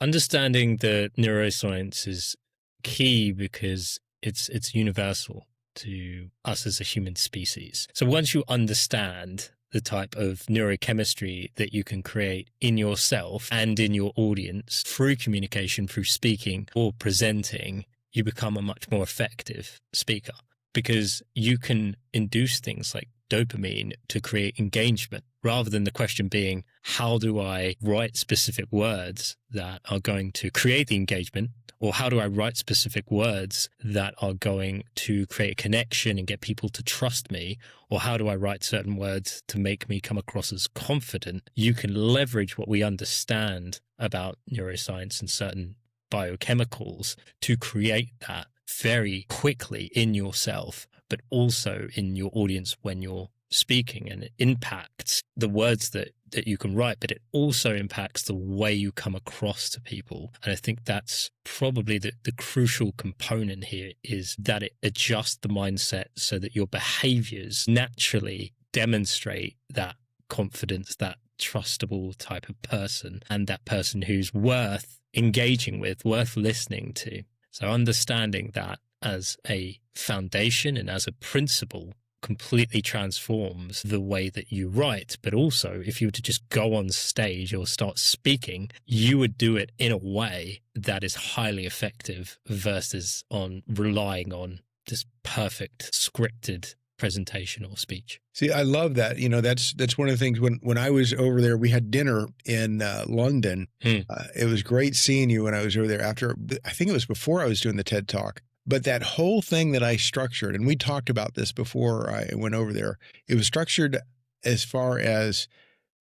Understanding the neuroscience is key because it's universal to us as a human species. So once you understand the type of neurochemistry that you can create in yourself and in your audience through communication, through speaking or presenting, you become a much more effective speaker because you can induce things like dopamine to create engagement rather than the question being, how do I write specific words that are going to create the engagement? Or how do I write specific words that are going to create a connection and get people to trust me? Or how do I write certain words to make me come across as confident? You can leverage what we understand about neuroscience and certain biochemicals to create that very quickly in yourself, but also in your audience when you're speaking. And it impacts the words that you can write, but it also impacts the way you come across to people. And I think that's probably the crucial component here, is that it adjusts the mindset so that your behaviors naturally demonstrate that confidence, that trustable type of person, and that person who's worth engaging with, worth listening to. So understanding that as a foundation and as a principle completely transforms the way that you write. But also, if you were to just go on stage or start speaking, you would do it in a way that is highly effective versus on relying on this perfect scripted presentation or speech. See, I love that. You know, that's one of the things when I was over there, we had dinner in London. It was great seeing you when I was over there after, I think it was before I was doing the TED Talk. But that whole thing that I structured, and we talked about this before I went over there, it was structured as far as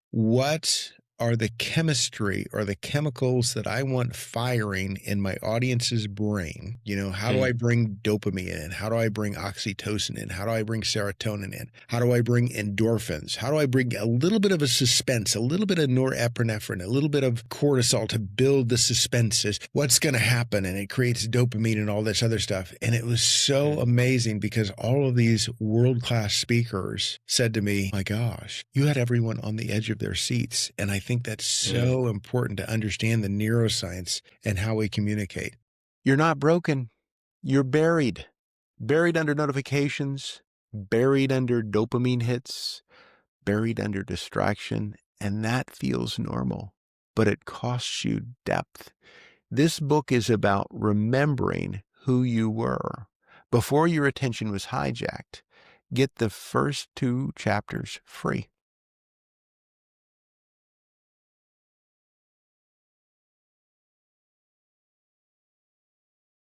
what are the chemistry or the chemicals that I want firing in my audience's brain. You know, how do I bring dopamine in? How do I bring oxytocin in? How do I bring serotonin in? How do I bring endorphins? How do I bring a little bit of a suspense, a little bit of norepinephrine, a little bit of cortisol to build the suspenses? What's going to happen? And it creates dopamine and all this other stuff. And it was so amazing because all of these world-class speakers said to me, my gosh, you had everyone on the edge of their seats. And I think that's so important to understand the neuroscience and how we communicate. You're not broken. You're buried. Buried under notifications, buried under dopamine hits, buried under distraction, and that feels normal, but it costs you depth. This book is about remembering who you were before your attention was hijacked. Get the first 2 chapters free.